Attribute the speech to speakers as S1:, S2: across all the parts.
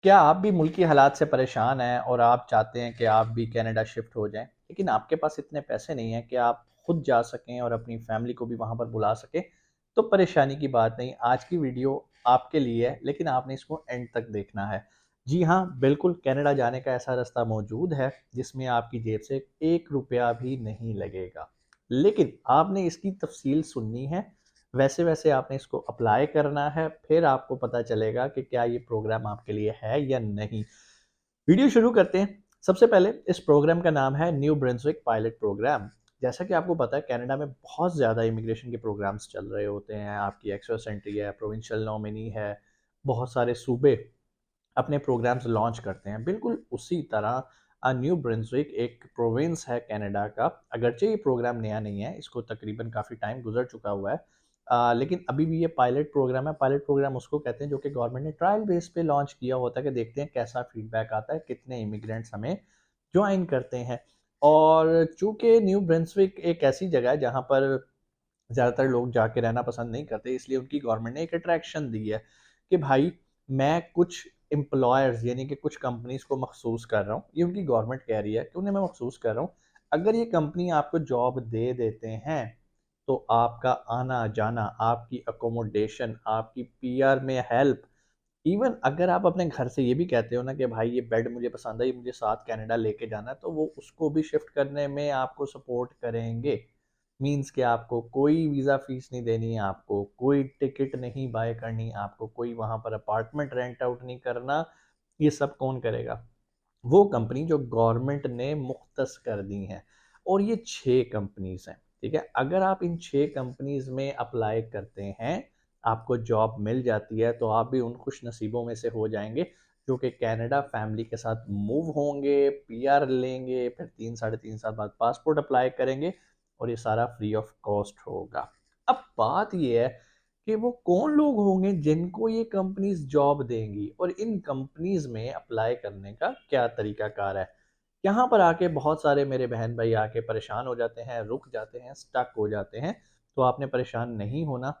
S1: क्या आप भी मुल्की हालात से परेशान हैं और आप चाहते हैं कि आप भी कनाडा शिफ्ट हो जाएँ, लेकिन आपके पास इतने पैसे नहीं हैं कि आप खुद जा सकें और अपनी फैमिली को भी वहाँ पर बुला सकें? तो परेशानी की बात नहीं, आज की वीडियो आपके लिए है, लेकिन आपने इसको एंड तक देखना है। जी हाँ, बिल्कुल कनाडा जाने का ऐसा रास्ता मौजूद है, जिसमें आपकी जेब से 1 रुपया भी नहीं लगेगा। लेकिन आपने इसकी तफ़सील सुननी है, वैसे-वैसे आपने इसको अप्लाई करना है, फिर आपको पता चलेगा कि क्या ये प्रोग्राम आपके लिए है या नहीं। वीडियो शुरू करते हैं। सबसे पहले इस प्रोग्राम का नाम है न्यू ब्रुन्सविक पायलट प्रोग्राम। जैसा कि आपको पता है कनाडा में बहुत ज़्यादा इमिग्रेशन के प्रोग्राम्स चल रहे होते हैं। आपकी एक्सेस एंट्री है, प्रोविंशियल नॉमिनी है, बहुत सारे सूबे अपने प्रोग्राम्स लॉन्च करते हैं। बिल्कुल उसी तरह न्यू ब्रुन्सविक एक प्रोविंस है कनाडा का। अगरचे ये प्रोग्राम नया नहीं है, इसको तकरीबन काफ़ी टाइम गुज़र चुका हुआ है। लेकिन अभी भी ये पायलट प्रोग्राम है। पायलट प्रोग्राम उसको कहते हैं जो कि गवर्नमेंट ने ट्रायल बेस पे लॉन्च किया होता है कि देखते हैं कैसा फीडबैक आता है, कितने इमिग्रेंट्स हमें जॉइन करते हैं। और चूँकि न्यू ब्रुन्सविक एक ऐसी जगह है जहाँ पर ज़्यादातर लोग जाके रहना पसंद नहीं करते, इसलिए उनकी गवर्नमेंट ने एक अट्रैक्शन दी है कि भाई मैं कुछ एम्प्लॉयर्स यानी कि कुछ कंपनीज़ को मखसूस कर रहा हूँ। ये उनकी गवर्नमेंट कह रही है कि उन्हें मैं मखसूस कर रहा हूँ। अगर ये कंपनी आपको जॉब दे देते हैं, तो आपका आना-जाना, आपकी अकोमोडेशन, आपकी पीआर में हेल्प, इवन अगर आप अपने घर से ये भी कहते हो ना कि भाई ये बेड मुझे पसंद है, ये मुझे साथ कनाडा लेके जाना है, तो वो उसको भी शिफ्ट करने में आपको सपोर्ट करेंगे। मीन्स कि आपको कोई वीज़ा फ़ीस नहीं देनी है, आपको कोई टिकट नहीं बाय करनी, आपको कोई वहाँ पर अपार्टमेंट रेंट आउट नहीं करना। ये सब कौन करेगा? वो कंपनी जो गवर्नमेंट ने मुख्तस कर दी हैं। और ये 6 कंपनीज़ हैं, ठीक है? अगर आप इन 6 कंपनीज़ में अप्लाई करते हैं, आपको जॉब मिल जाती है, तो आप भी उन खुशनसीबों में से हो जाएँगे, जो कि कनाडा फैमिली के साथ मूव होंगे, पीआर लेंगे, फिर 3 साढ़े 3 साल बाद पासपोर्ट अप्लाई करेंगे और ये सारा फ्री ऑफ कॉस्ट होगा। अब बात ये है कि वो कौन लोग होंगे जिनको ये कंपनीज़ जॉब देंगी और इन कंपनीज़ में अप्लाई करने का क्या तरीकाकार है। यहाँ पर आके बहुत सारे मेरे बहन-भाई आके परेशान हो जाते हैं, रुक जाते हैं, स्टक हो जाते हैं, तो आपने परेशान नहीं होना।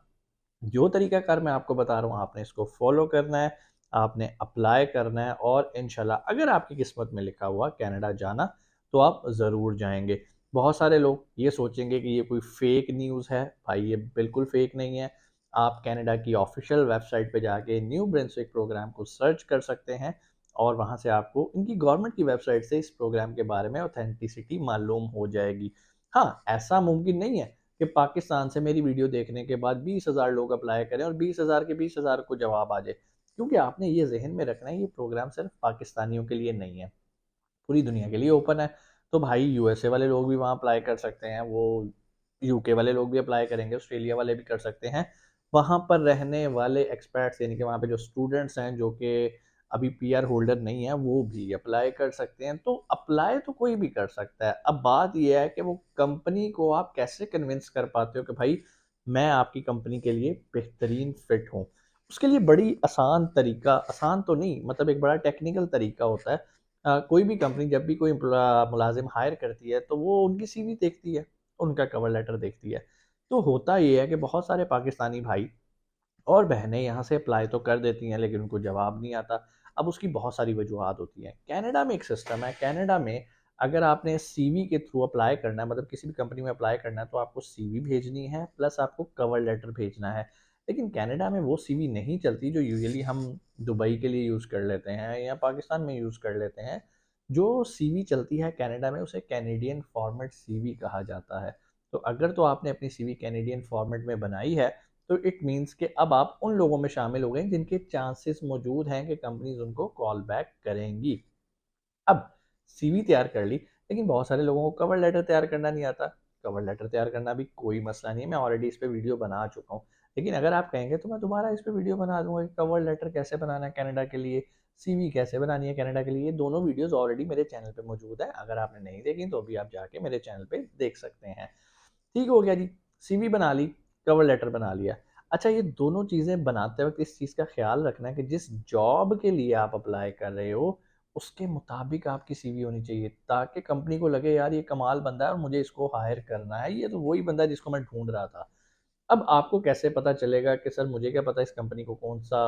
S1: जो तरीकाकार मैं आपको बता रहा हूँ आपने इसको फ़ॉलो करना है, आपने अप्लाई करना है और इंशाल्लाह अगर आपकी किस्मत में लिखा हुआ कनाडा जाना, तो आप ज़रूर जाएँगे। बहुत सारे लोग ये सोचेंगे कि ये कोई फ़ेक न्यूज़ है, भाई ये बिल्कुल फ़ेक नहीं है। आप कनाडा की ऑफ़िशियल वेबसाइट पे जाके न्यू ब्रुन्सविक प्रोग्राम को सर्च कर सकते हैं और वहाँ से आपको इनकी गवर्नमेंट की वेबसाइट से इस प्रोग्राम के बारे में ऑथेंटिसिटी मालूम हो जाएगी। हाँ, ऐसा मुमकिन नहीं है कि पाकिस्तान से मेरी वीडियो देखने के बाद 20,000 लोग अप्लाई करें और 20,000 के 20,000 को जवाब आ जाए। क्योंकि आपने ये ज़हन में रखना है ये प्रोग्राम सिर्फ़ पाकिस्तानियों के लिए नहीं है, पूरी दुनिया के लिए ओपन है। तो भाई यूएसए वाले लोग भी वहाँ अप्लाई कर सकते हैं, वो यूके वाले लोग भी अप्लाई करेंगे, ऑस्ट्रेलिया वाले भी कर सकते हैं। वहाँ पर रहने वाले एक्सपैट्स यानी कि वहाँ पे जो स्टूडेंट्स हैं जो कि अभी पीआर होल्डर नहीं है, वो भी अप्लाई कर सकते हैं। तो अप्लाई तो कोई भी कर सकता है। अब बात ये है कि वो कंपनी को आप कैसे कन्विंस कर पाते हो कि भाई मैं आपकी कंपनी के लिए बेहतरीन फिट हूँ। उसके लिए बड़ी आसान तरीका, आसान तो नहीं मतलब एक बड़ा टेक्निकल तरीका होता है। कोई भी कंपनी जब भी कोई मुलाजिम हायर करती है तो वो उनकी सीवी देखती है, उनका कवर लेटर देखती है। तो होता ये है कि बहुत सारे पाकिस्तानी भाई और बहनें यहाँ से अप्लाई तो कर देती हैं लेकिन उनको जवाब नहीं आता। अब उसकी बहुत सारी वजूहात होती हैं। कनाडा में एक सिस्टम है, कनाडा में अगर आपने सीवी के थ्रू अप्लाई करना है मतलब किसी भी कंपनी में अप्लाई करना है तो आपको सीवी भेजनी है प्लस आपको कवर लेटर भेजना है। लेकिन कनाडा में वो सीवी नहीं चलती जो यूजुअली हम दुबई के लिए यूज़ कर लेते हैं या पाकिस्तान में यूज़ कर लेते हैं। जो सीवी चलती है कनाडा में उसे कैनेडियन फॉर्मेट सीवी कहा जाता है। तो अगर तो आपने अपनी सीवी कैनेडियन फॉर्मेट में बनाई है तो इट मीन्स कि अब आप उन लोगों में शामिल हो गए जिनके चांसेस मौजूद हैं कि कंपनीज उनको कॉल बैक करेंगी। अब सीवी तैयार कर ली, लेकिन बहुत सारे लोगों को कवर लेटर तैयार करना नहीं आता। कवर लेटर तैयार करना भी कोई मसला नहीं है, मैं ऑलरेडी इस पे वीडियो बना चुका हूँ। लेकिन अगर आप कहेंगे तो मैं दोबारा इस पे वीडियो बना दूंगा कि कवर लेटर कैसे बनाना है कनाडा के लिए, सीवी कैसे बनानी है कनाडा के लिए। ये दोनों वीडियोस ऑलरेडी मेरे चैनल पे मौजूद है, अगर आपने नहीं देखी तो अभी आप जाके मेरे चैनल पे देख सकते हैं। ठीक हो गया जी, सीवी बना ली, कवर लेटर बना लिया। अच्छा ये दोनों चीज़ें बनाते वक़्त इस चीज़ का ख़्याल रखना है कि जिस जॉब के लिए आप अप्लाई कर रहे हो, उसके मुताबिक आपकी सीवी होनी चाहिए ताकि कंपनी को लगे यार ये कमाल बंदा है और मुझे इसको हायर करना है, ये तो वही बंदा है जिसको मैं ढूँढ रहा था। अब आपको कैसे पता चलेगा कि सर मुझे क्या पता इस कंपनी को कौन-सा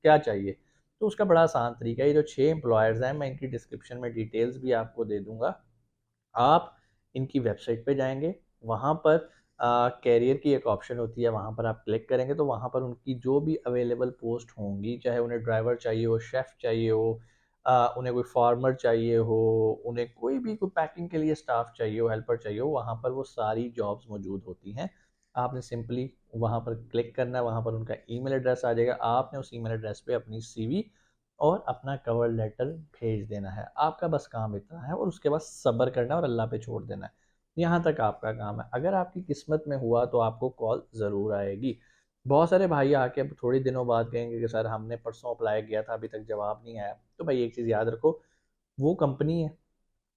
S1: क्या चाहिए? तो उसका बड़ा आसान तरीका है, ये जो 6 एम्प्लॉयर्स हैं, मैं इनकी डिस्क्रिप्शन में डिटेल्स भी आपको दे दूँगा। आप इनकी वेबसाइट पे जाएँगे, वहाँ पर कैरियर की एक ऑप्शन होती है, वहाँ पर आप क्लिक करेंगे तो वहाँ पर उनकी जो भी अवेलेबल पोस्ट होंगी, चाहे उन्हें ड्राइवर चाहिए हो, शेफ़ चाहिए हो, उन्हें कोई फार्मर चाहिए हो, उन्हें कोई पैकिंग के लिए स्टाफ चाहिए हो, हेल्पर चाहिए हो, वहाँ पर वो सारी जॉब्स मौजूद होती हैं। आपने सिंपली वहाँ पर क्लिक करना है, वहाँ पर उनका ईमेल एड्रेस आ जाएगा, आपने उस ईमेल एड्रेस पे अपनी सीवी और अपना कवर लेटर भेज देना है। आपका बस काम इतना है और उसके बाद सब्र करना है और अल्लाह पे छोड़ देना है। यहाँ तक आपका काम है। अगर आपकी किस्मत में हुआ तो आपको कॉल ज़रूर आएगी। बहुत सारे भाई आके अब थोड़े दिनों बाद कहेंगे कि सर हमने परसों अप्लाई किया था, अभी तक जवाब नहीं आया। तो भाई एक चीज़ याद रखो, वो कंपनी है,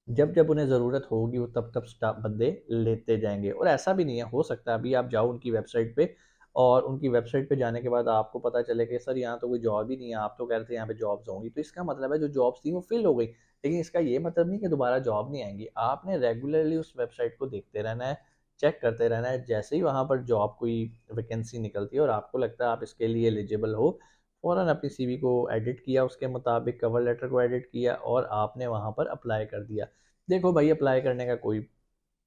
S1: जब-जब उन्हें ज़रूरत होगी वो तब-तब बंदे लेते जाएँगे। और ऐसा भी नहीं है, हो सकता है अभी आप जाओ उनकी वेबसाइट पे और उनकी वेबसाइट पे जाने के बाद आपको पता चले कि सर यहाँ तो कोई जॉब ही नहीं है, आप तो कह रहे थे यहाँ पे जॉब्स होंगी। तो इसका मतलब है जो जॉब्स थी वो फ़िल हो गई। लेकिन इसका ये मतलब नहीं कि दोबारा जॉब नहीं आएँगी। आपने रेगुलरली उस वेबसाइट को देखते रहना है, चेक करते रहना है। जैसे ही वहाँ पर जॉब कोई वैकेंसी निकलती है और आपको लगता है आप इसके लिए एलिजिबल हो, फ़ौरन अपनी सीवी को एडिट किया, उसके मुताबिक कवर लेटर को एडिट किया और आपने वहाँ पर अप्लाई कर दिया। देखो भाई, अप्लाई करने का कोई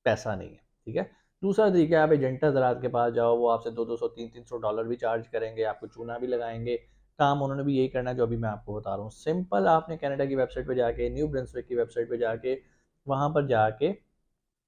S1: पैसा नहीं है, ठीक है? दूसरा तरीका है, आप एजेंट हज़रात के पास जाओ, वो आपसे 2-2 सौ, $300-300 भी चार्ज करेंगे, आपको चूना भी लगाएँगे। काम उन्होंने भी यही करना है जो अभी मैं आपको बता रहा हूँ। सिंपल आपने कनाडा की वेबसाइट पे जाके, न्यू ब्रंसविक की वेबसाइट पे जाके, वहाँ पर जाके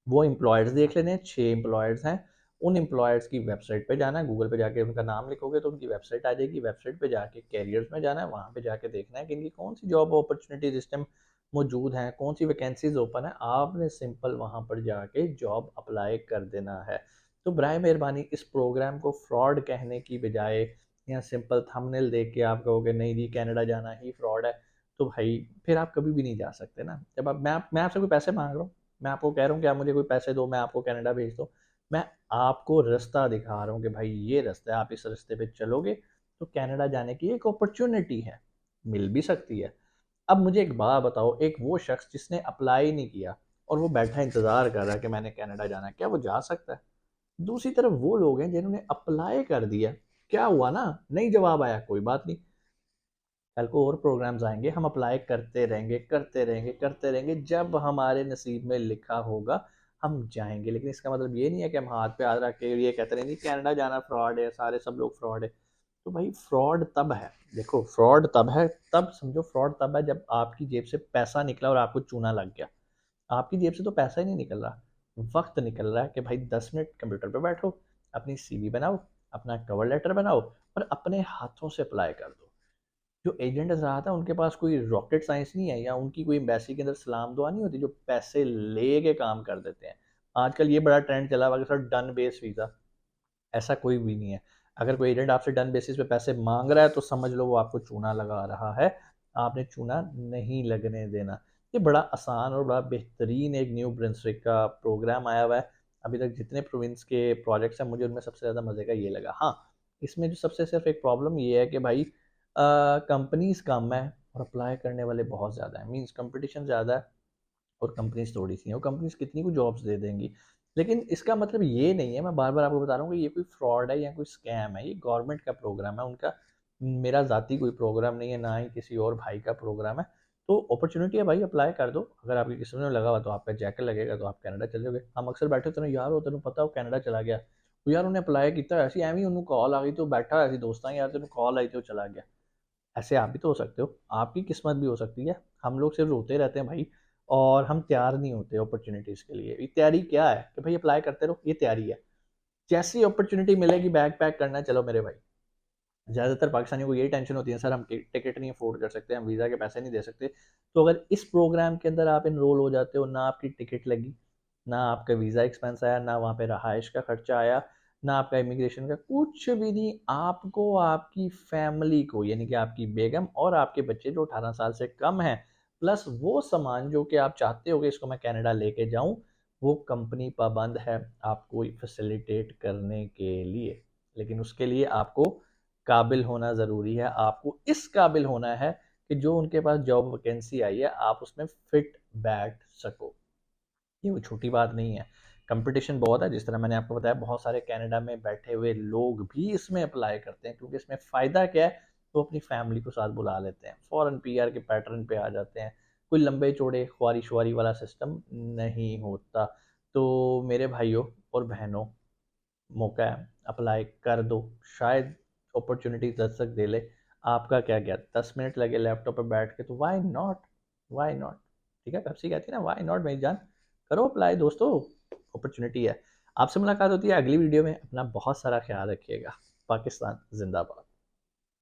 S1: वो एम्प्लॉयर्स देख लेने हैं, 6 एम्प्लॉयर्स हैं। उन एम्प्लॉयर्स की वेबसाइट पे जाना है, गूगल पे जाके उनका नाम लिखोगे तो उनकी वेबसाइट आ जाएगी। वेबसाइट पे जाके कैरियर्स में जाना है, वहाँ पे जाके देखना है कि इनकी कौन-सी जॉब अपॉर्च्युनिटीज़ इस टाइम मौजूद हैं, कौन-सी वैकेंसीज़ ओपन है। आपने सिंपल वहाँ पर जाके जॉब अप्लाई कर देना है। तो बराए मेहरबानी इस प्रोग्राम को फ्रॉड कहने की बजाय या सिंपल थंबनेल देख के आप कहोगे नहीं जी कनाडा जाना ही फ्रॉड है, तो भाई फिर आप कभी भी नहीं जा सकते ना। जब आप मैं आपसे कोई पैसे माँग रहा हूँ, मैं आपको कह रहा हूँ कि आप मुझे कोई पैसे दो, मैं आपको कनाडा भेज दूँ। मैं आपको रास्ता दिखा रहा हूँ कि भाई ये रास्ता है, आप इस रास्ते पे चलोगे तो कनाडा जाने की एक अपॉर्च्युनिटी है, मिल भी सकती है। अब मुझे एक बात बताओ, एक वो शख्स जिसने अप्लाई नहीं किया और वो बैठा इंतज़ार कर रहा है कि मैंने कनाडा जाना है, क्या वो जा सकता है? दूसरी तरफ वो लोग हैं जिन्होंने अप्लाई कर दिया, क्या हुआ ना, नहीं जवाब आया, कोई बात नहीं, कल को और प्रोग्राम्स आएँगे, हम अप्लाई करते रहेंगे, करते रहेंगे, करते रहेंगे, जब हमारे नसीब में लिखा होगा, हम जाएँगे। लेकिन इसका मतलब ये नहीं है कि हम हाथ पे हाथ रख के ये कहते रहेंगे, कनाडा जाना फ्रॉड है, सारे सब लोग फ्रॉड है। तो भाई फ्रॉड तब है, देखो फ्रॉड तब है, तब समझो फ्रॉड तब है जब आपकी जेब से पैसा निकला और आपको चूना लग गया। आपकी जेब से तो पैसा ही नहीं निकल रहा, वक़्त निकल रहा है कि भाई 10 मिनट कंप्यूटर पे बैठो, अपनी सीवी बनाओ, अपना कवर लेटर बनाओ और अपने हाथों से अप्लाई कर दो। जो एजेंट रहा था उनके पास कोई रॉकेट साइंस नहीं है या उनकी कोई एम्बेसी के अंदर सलाम दुआ नहीं होती जो पैसे लेके काम कर देते हैं। आजकल ये बड़ा ट्रेंड चला हुआ है कि सर डन बेस वीज़ा, ऐसा कोई भी नहीं है। अगर कोई एजेंट आपसे डन बेसिस पे पैसे माँग रहा है तो समझ लो वो आपको चूना लगा रहा है, आपने चूना नहीं लगने देना। ये बड़ा आसान और बड़ा बेहतरीन एक न्यू ब्रंसविक का प्रोग्राम आया हुआ है। अभी तक जितने प्रोविंस के प्रोजेक्ट्स हैं मुझे उनमें सबसे ज़्यादा मज़े का ये लगा। हाँ, इसमें जो सबसे सिर्फ़ एक प्रॉब्लम ये है कि भाई कंपनीज़ कम है और अप्लाई करने वाले बहुत ज़्यादा हैं। मीन्स कॉम्पिटिशन ज़्यादा है और कंपनीज़ थोड़ी-सी हैं और कंपनीज़ कितनी को जॉब्स दे देंगी। लेकिन इसका मतलब ये नहीं है, मैं बार-बार आपको बता रहा हूँ कि ये कोई फ्रॉड है या कोई स्कैम है, ये गवर्नमेंट का प्रोग्राम है उनका, मेरा ज़ाती कोई प्रोग्राम नहीं है, ना ही किसी और भाई का प्रोग्राम है। तो अपॉर्च्युनिटी है भाई, अप्लाई कर दो, अगर आपकी किस्मत में लगा हुआ तो आपका जैकल लगेगा तो आप कनाडा चले जाओगे। हम अक्सर बैठे होते हैं यार वो तेनों पता वो कनाडा चला गया, ਉਹ यार उन्हें अप्लाई ਕੀਤਾ ਹੋਇਆ ਸੀ ਐਵੇਂ ਹੀ ਉਹਨੂੰ ਕਾਲ ਆ ਗਈ ਤੇ ਉਹ ਬੈਠਾ ਹੋਇਆ ਸੀ ਦੋਸਤਾਂ यार तेनों कॉल आई तो चला गया। ऐसे आप भी तो हो सकते हो, आपकी किस्मत भी हो सकती है। हम लोग सिर्फ रोते रहते हैं भाई और हम तैयार नहीं होते अपॉर्चुनिटीज़ के लिए। ये तैयारी क्या है कि भाई अप्लाई करते रहो, ये तैयारी है। जैसी अपॉर्चुनिटी मिलेगी बैग पैक करना चलो मेरे भाई। ज़्यादातर पाकिस्तानियों को यही टेंशन होती है सर हम टिकट नहीं अफोर्ड कर सकते, हम वीज़ा के पैसे नहीं दे सकते। तो अगर इस प्रोग्राम के अंदर आप एनरोल हो जाते हो, ना आपकी टिकट लगी, ना आपका वीज़ा एक्सपेंस आया, ना वहाँ पे रहाइश का खर्चा आया, ना आपका इमिग्रेशन का कुछ भी नहीं, आपको आपकी फैमिली को यानी कि आपकी बेगम और आपके बच्चे जो 18 साल से कम हैं, प्लस वो सामान जो कि आप चाहते हो कि इसको मैं कनाडा लेके जाऊँ, वो कंपनी पाबंद है आपको फैसिलिटेट करने के लिए। लेकिन उसके लिए आपको काबिल होना ज़रूरी है, आपको इस काबिल होना है कि जो उनके पास जॉब वैकेंसी आई है, आप उसमें फिट बैठ सको। ये कोई छोटी बात नहीं है। कंपटीशन बहुत है, जिस तरह मैंने आपको बताया बहुत सारे कनाडा में बैठे हुए लोग भी इसमें अप्लाई करते हैं क्योंकि इसमें फ़ायदा क्या है? तो अपनी फैमिली को साथ बुला लेते हैं, फ़ौरन पीआर के पैटर्न पे आ जाते हैं। कोई लंबे चौड़े ख्वारी-श्वारी वाला सिस्टम नहीं होता। तो मेरे भाइयों और बहनों, मौका है, अप्लाई कर दो, शायद अपॉर्चुनिटी दस्तक दे ले। आपका क्या गया, 10 मिनट लगे लैपटॉप पे बैठ के, तो व्हाई नॉट, व्हाई नॉट। ठीक है, पेप्सी कहती है ना, व्हाई नॉट मेरी जान, करो अप्लाई दोस्तों, अपॉर्चुनिटी है। आपसे मुलाकात होती है अगली वीडियो में। अपना बहुत सारा ख्याल रखिएगा। पाकिस्तान जिंदाबाद।